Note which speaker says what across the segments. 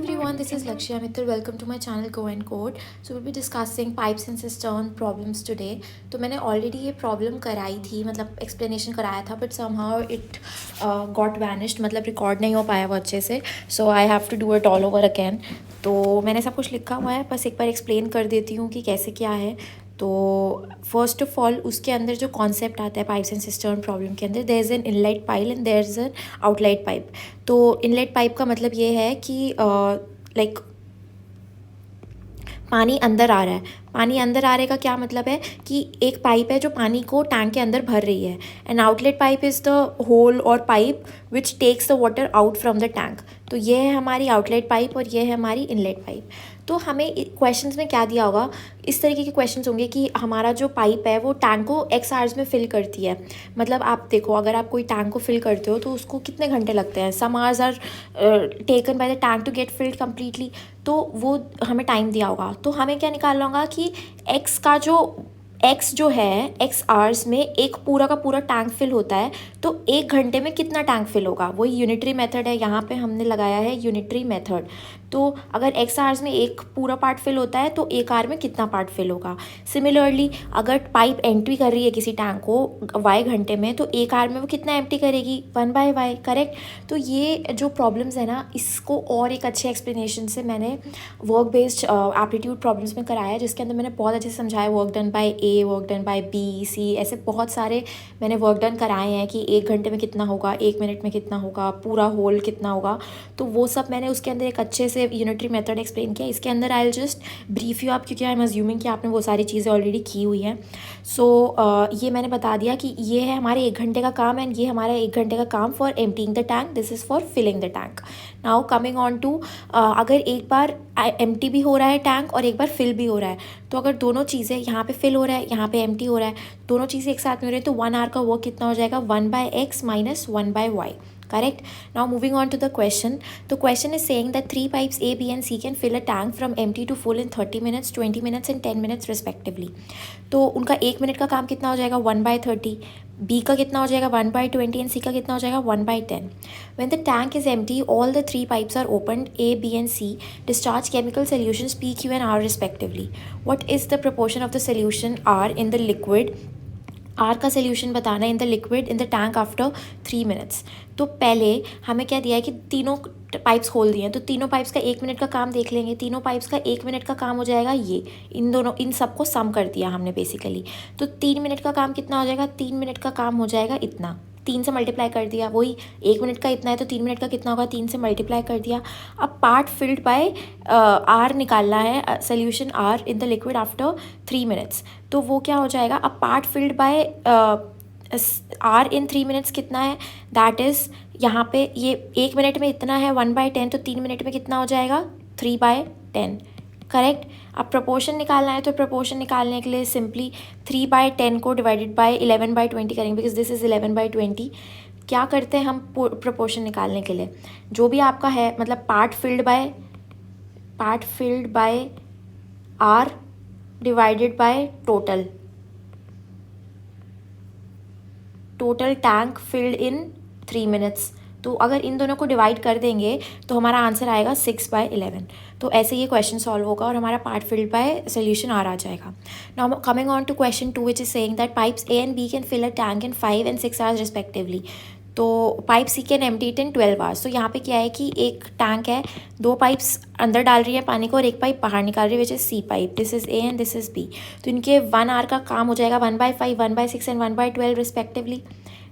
Speaker 1: everyone, this is Lakshya Mittal. Welcome to my channel Go and Code. So we'll be discussing pipes and cistern problems today. तो मैंने already ये problem कराई थी, मतलब explanation कराया था, but somehow it got vanished, मतलब record नहीं हो पाया वो अच्छे से. So I have to do it all over again. तो मैंने सब कुछ लिखा हुआ है, बस एक बार explain कर देती हूँ कि कैसे क्या है. तो फर्स्ट ऑफ ऑल उसके अंदर जो कॉन्सेप्ट आता है पाइप्स एंड सिस्टर्न प्रॉब्लम के अंदर, there is an inlet pipe and there is an outlet pipe. तो इनलेट पाइप का मतलब ये है कि लाइक पानी अंदर आ रहा है. पानी अंदर आ रहे का क्या मतलब है कि एक पाइप है जो पानी को टैंक के अंदर भर रही है. And outlet pipe is the hole और pipe which takes the water out from the tank. तो ये है हमारी आउटलेट पाइप और ये है हमारी इनलेट पाइप. तो हमें क्वेश्चंस में क्या दिया होगा, इस तरीके के क्वेश्चंस होंगे कि हमारा जो पाइप है वो टैंक को एक्स आवर्स में फिल करती है. मतलब आप देखो, अगर आप कोई टैंक को फिल करते हो तो उसको कितने घंटे लगते हैं. Some hours are taken by the tank to get filled completely. तो वो हमें टाइम दिया होगा. तो हमें क्या निकालना होगा कि एक्स का जो एक्स जो है एक्स आवर्स में एक पूरा का पूरा टैंक फिल होता है. तो एक घंटे में कितना टैंक फिल होगा, वही यूनिटरी मेथड है. यहाँ पे हमने लगाया है यूनिटरी मेथड. तो अगर एक्स आवर्स में एक पूरा पार्ट फिल होता है तो एक आवर में कितना पार्ट फिल होगा. सिमिलरली अगर पाइप एंट्री कर रही है किसी टैंक को वाई घंटे में, तो एक आवर में वो कितना एम्प्टी करेगी, 1/y. करेक्ट. तो ये जो प्रॉब्लम्स है ना, इसको और एक अच्छे एक्सप्लेनेशन से मैंने वर्क बेस्ड एप्टीट्यूड प्रॉब्लम्स में कराया है, जिसके अंदर मैंने बहुत अच्छे से समझाया. Work done by A, work done by B, C, ऐसे बहुत सारे मैंने वर्क डन कराए हैं कि एक घंटे में कितना होगा, एक मिनट में कितना होगा, पूरा होल कितना होगा. तो वो सब मैंने उसके अंदर एक अच्छे से यूनिटरी मेथड एक्सप्लेन किया. इसके अंदर I will just brief you आप, क्योंकि आई एम अज्यूमिंग कि आपने वो सारी चीज़ें ऑलरेडी की हुई हैं. सो ये मैंने बता दिया कि ये है हमारे एक घंटे का काम एंड ये हमारा एक घंटे का काम for emptying the tank. This is for filling the tank. Now coming on to, अगर एक बार एम्प्टी भी हो रहा है टैंक और एक बार फिल भी हो रहा है, तो अगर दोनों चीज़ें, यहाँ पे फिल हो रहा है, यहाँ पे एम्प्टी हो रहा है, दोनों चीज़ें एक साथ में हो रही है, तो 1 आवर का वर्क कितना हो जाएगा, 1/x minus 1/y. Correct. Now moving on to the question. The question is saying that 3 pipes A, B and C can fill a tank from empty to full in 30 minutes, 20 minutes and 10 minutes respectively. तो उनका एक minute का काम कितना हो जाएगा, 1/30. B का कितना हो जाएगा, 1/20 and C का कितना हो जाएगा, 1/10. When the tank is empty, all the 3 pipes are opened. A, B and C discharge chemical solutions P, Q and R respectively. What is the proportion of the solution R in the liquid? R का solution बताना in the liquid in the tank after 3 minutes. तो पहले हमें क्या दिया है कि तीनों पाइप्स खोल दिए हैं, तो तीनों पाइप्स का एक मिनट का काम देख लेंगे. तीनों पाइप्स का एक मिनट का काम हो जाएगा ये, इन दोनों, इन सबको सम कर दिया हमने बेसिकली. तो 3 मिनट का काम कितना हो जाएगा, 3 मिनट का काम हो जाएगा इतना. 3 से मल्टीप्लाई कर दिया, वही एक मिनट का इतना है तो 3 मिनट का कितना होगा, 3 से मल्टीप्लाई कर दिया. अब पार्ट फिल्ड बाय आर निकालना है, solution R in the liquid after 3 minutes. तो वो क्या हो जाएगा, अब part filled by R in 3 minutes कितना है, दैट इज़ यहाँ पे ये एक मिनट में इतना है 1/10, तो 3 मिनट में कितना हो जाएगा, 3/10. करेक्ट. अब प्रोपोर्शन निकालना है, तो प्रोपोर्शन निकालने के लिए सिंपली 3/10 को डिवाइडेड बाय 11/20 करेंगे, बिकॉज दिस इज़ 11/20. क्या करते हैं हम प्रोपोर्शन निकालने के लिए, जो भी आपका है, मतलब part filled by R divided by total tank filled in 3 minutes. तो अगर इन दोनों को डिवाइड कर देंगे तो हमारा आंसर आएगा 6/11. तो ऐसे ये क्वेश्चन सॉल्व होगा और हमारा पार्ट फिल्ड बाय सोल्यूशन आ जाएगा. Now coming on to question 2 which is saying that pipes A and B can fill a tank in 5 and 6 hours respectively. तो pipe C can empty it in 12 hours. तो यहाँ पे क्या है कि एक टैंक है, 2 पाइप्स अंदर डाल रही है पानी को और एक पाइप बाहर निकाल रही है, which is C pipe. This is A and this is B. तो इनके 1 hour का काम हो जाएगा 1/5, 1/6 एंड 1/12 रिस्पेक्टिवली.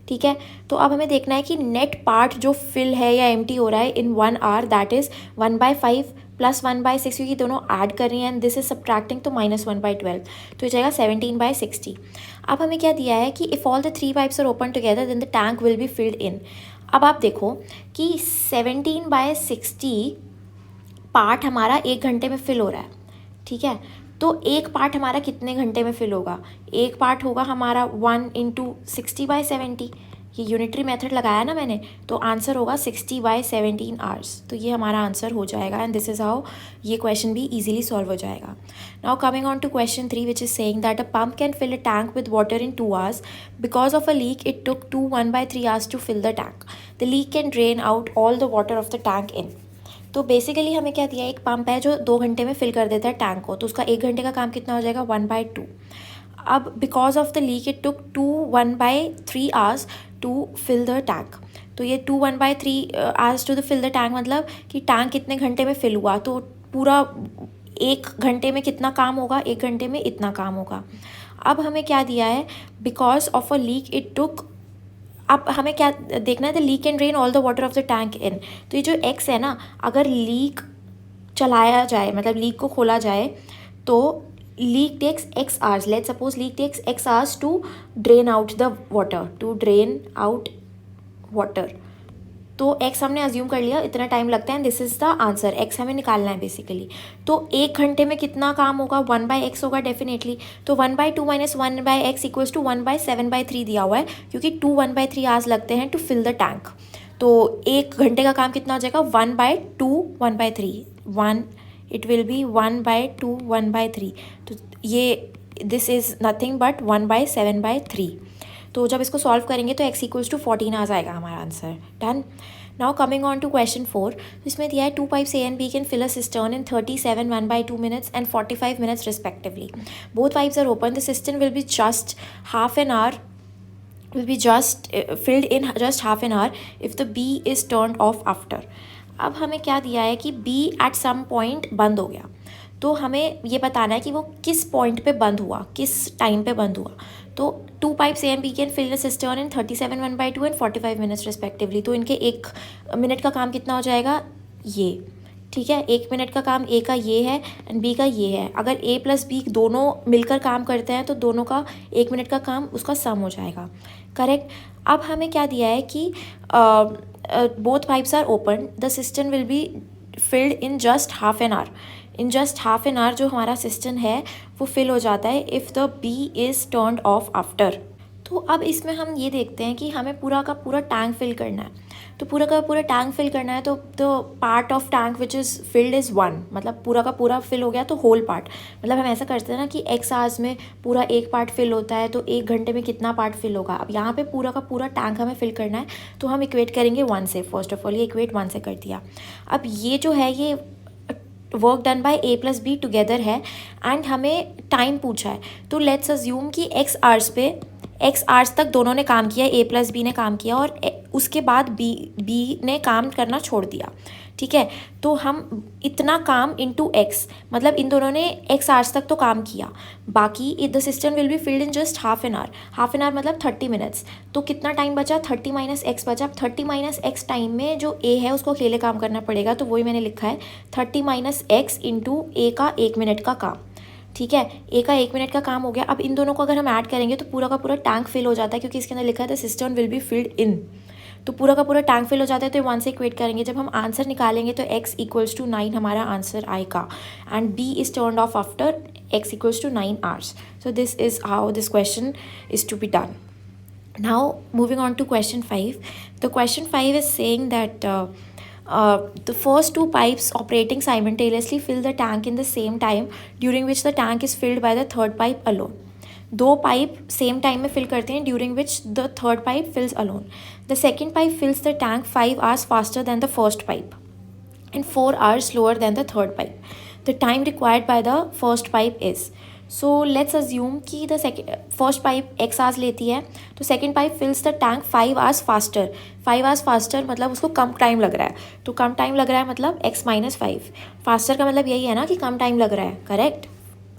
Speaker 1: ठीक है. तो अब हमें देखना है कि नेट पार्ट जो फिल है या एम्प्टी हो रहा है इन 1 hour, दैट इज़ 1/5 प्लस 1/6, क्योंकि दोनों ऐड कर रही हैं एंड दिस इज सब्ट्रैक्टिंग, तो -1/12. तो ये जाएगा 17/60. अब हमें क्या दिया है कि if all the 3 pipes are open together then the tank will be filled in. अब आप देखो कि 17/60 पार्ट हमारा एक घंटे में फिल हो रहा है. ठीक है. तो एक पार्ट हमारा कितने घंटे में फिल होगा, एक पार्ट होगा हमारा 1 × 60/70. ये यूनिटरी मेथड लगाया ना मैंने, तो आंसर होगा 60/17 hours. तो ये हमारा आंसर हो जाएगा एंड दिस इज़ हाउ ये क्वेश्चन भी इजीली सॉल्व हो जाएगा. Now coming on to question 3 which is saying that a pump can fill a tank with water in 2 hours. Because of a leak it took 1/3 hours to fill the tank. The leak can drain out all the water of the tank in. तो basically हमें क्या दिया है, एक pump है जो 2 घंटे में फिल कर देता है टैंक को, तो उसका 1 घंटे का काम कितना हो जाएगा, 1/2. अब because of the leak it took 1/3 hours to fill the tank. तो ये 1/3 hours to the fill the tank मतलब कि टैंक कितने घंटे में फिल हुआ, तो पूरा 1 घंटे में कितना काम होगा, 1 घंटे में इतना काम होगा. अब हमें क्या दिया है, because of a leak it टुक, अब हमें क्या देखना है, the leak and drain all the water of the tank in. तो ये जो एक्स है ना, अगर लीक चलाया जाए मतलब लीक को खोला जाए तो leak takes x hours. Let's suppose leak takes x hours to drain out the water. तो x हमने अज्यूम कर लिया इतना टाइम लगता है, this is the answer. x हमें निकालना है बेसिकली. तो 1 घंटे में कितना काम होगा, 1/x होगा डेफिनेटली. तो 1/2 माइनस 1/x इक्वल्स टू 1/7/3 दिया हुआ है, क्योंकि 1/3 आवर्स लगते हैं टू फिल द टैंक. तो 1 घंटे का काम कितना हो जाएगा, 1/2 1/3 इट विल बी 1/2 1/3. तो ये दिस इज़ नथिंग बट 1/7/3. तो जब इसको सॉल्व करेंगे तो x इक्वल्स टू 14 आवर्स आएगा हमारा answer. Done. Now coming on to question 4. इसमें दिया है 2 pipes A and B can fill a cistern in 37 1/2 minutes and 45 minutes respectively. Both pipes are open. The cistern will be just filled in just half an hour if the B is turned off after. अब हमें क्या दिया है कि B at some point बंद हो गया, तो हमें ये बताना है कि वो किस पॉइंट पे बंद हुआ, किस टाइम पे बंद हुआ. तो 2 pipes A and B can fill a cistern in 37 1/2 and 45 minutes respectively. तो इनके 1 मिनट का काम कितना हो जाएगा, ये ठीक है. 1 मिनट का काम A का ये है एंड B का ये है. अगर A प्लस B दोनों मिलकर काम करते हैं तो दोनों का 1 मिनट का काम उसका सम हो जाएगा. करेक्ट. अब हमें क्या दिया है कि both pipes are open, the cistern will be filled in just half an hour. In just half an hour जो हमारा cistern है वो fill हो जाता है if the B is turned off after. तो अब इसमें हम ये देखते हैं कि हमें पूरा का पूरा टैंक फिल करना है. तो पूरा का पूरा टैंक फिल करना है, तो part of tank which is filled is 1, मतलब पूरा का पूरा फिल हो गया तो होल पार्ट. मतलब हम ऐसा करते हैं ना कि x आवर्स में पूरा एक पार्ट फिल होता है, तो 1 घंटे में कितना पार्ट फिल होगा. अब यहाँ पे पूरा का पूरा टैंक हमें फिल करना है, तो हम इक्वेट करेंगे 1 से. फर्स्ट ऑफ ऑल ये इक्वेट 1 से कर दिया. अब ये जो है ये work done bye A plus B together है एंड हमें टाइम पूछा है. तो लेट्स अज्यूम कि x आवर्स तक दोनों ने काम किया, A प्लस B ने काम किया और उसके बाद B ने काम करना छोड़ दिया. ठीक है. तो हम इतना काम इंटू x, मतलब इन दोनों ने x आवर्स तक तो काम किया, बाकी the system will be filled in just half an hour मतलब 30 मिनट्स. तो कितना टाइम बचा, 30 माइनस एक्स बचा. अब 30 माइनस एक्स टाइम में जो A है उसको अकेले काम करना पड़ेगा, तो वही मैंने लिखा है 30 माइनस एक्स इंटू A का 1 मिनट का काम. ठीक है. A का 1 मिनट का काम हो गया. अब इन दोनों को अगर हम ऐड करेंगे तो पूरा का पूरा टैंक फिल हो जाता है, क्योंकि इसके अंदर लिखा है the system will be filled इन. तो पूरा का पूरा टैंक फिल हो जाता है, तो 1 से इक्वेट करेंगे. जब हम आंसर निकालेंगे तो x इक्वल्स टू 9 हमारा आंसर आएगा and B is turned off after x equals to 9 hours. So this is how this question is to be done. Now moving on to question 5. The question 5 is saying that the first 2 pipes operating simultaneously fill the tank in the same time, during which the tank is filled by the third pipe alone. 2 pipe same time में fill करते हैं, during which the third pipe fills alone. The second pipe fills the tank 5 hours faster than the first pipe and 4 hours slower than the third pipe. The time required by the first pipe is. So let's assume कि the first pipe x hours लेती है, तो second pipe fills the tank 5 hours faster. 5 hours faster मतलब उसको कम time लग रहा है, तो कम टाइम लग रहा है मतलब x माइनस 5. फास्टर का मतलब यही है ना कि कम टाइम लग रहा है. करेक्ट.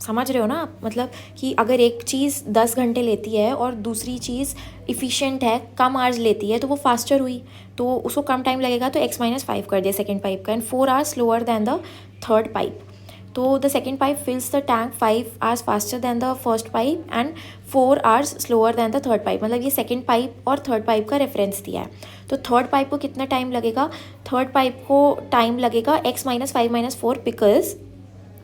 Speaker 1: समझ रहे हो ना आप, मतलब कि अगर एक चीज़ 10 घंटे लेती है और दूसरी चीज़ इफ़िशिएंट है, कम आवर्स लेती है, तो वो फास्टर हुई, तो उसको कम टाइम लगेगा, तो x माइनस 5 कर दिया सेकेंड पाइप का. And 4 hours slower than the third pipe. तो the second pipe fills the tank 5 hours faster than the first pipe and 4 hours slower than the third pipe. मतलब ये second pipe और third pipe का reference दिया है. तो third pipe को कितना टाइम लगेगा, थर्ड पाइप को टाइम लगेगा x माइनस 5 माइनस 4, बिकॉज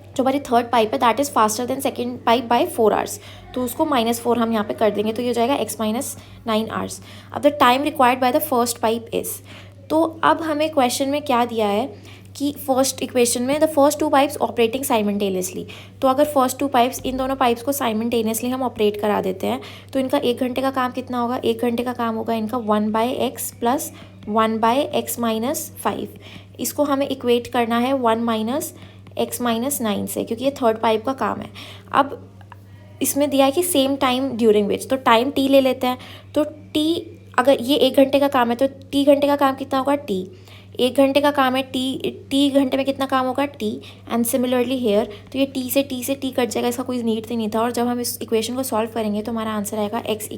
Speaker 1: जो हमारी थर्ड पाइप है that is faster than second pipe by 4 hours. तो उसको -4 हम यहाँ पे कर देंगे, तो ये हो जाएगा x माइनस 9 hours. अब the time required by the first pipe is. तो अब हमें क्वेश्चन में क्या दिया है कि फर्स्ट इक्वेशन में the first 2 pipes operating simultaneously. तो अगर फर्स्ट 2 पाइप्स, इन दोनों पाइप्स को साइमल्टेनियसली हम ऑपरेट करा देते हैं, तो इनका 1 घंटे का काम कितना होगा, 1 घंटे का काम होगा इनका 1/x प्लस 1/x-5। इसको हमें इक्वेट करना है 1-x-9 से, क्योंकि ये थर्ड पाइप का काम है। अब इसमें दिया है कि सेम टाइम ड्यूरिंग विच, तो टाइम टी ले लेते हैं। तो टी, अगर ये 1 घंटे का काम है तो टी घंटे का काम कितना होगा, टी। 1 घंटे का काम है, टी घंटे में कितना काम होगा, टी। एंड सिमिलरली हेयर, तो ये टी से टी कट जाएगा, इसका कोई नीड तो नहीं था। और जब हम इस इक्वेशन को सॉल्व करेंगे तो हमारा आंसर आएगा x =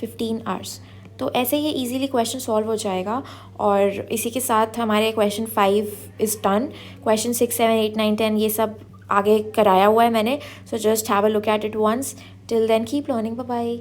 Speaker 1: 15 आवर्स। तो ऐसे ये इजीली क्वेश्चन सॉल्व हो जाएगा। और इसी के साथ हमारे क्वेश्चन 5 इज़ डन। क्वेश्चन 6, 7, 8, 9, 10 ये सब आगे कराया हुआ है मैंने। So just have a look at it once. Till then keep learning, bye bye.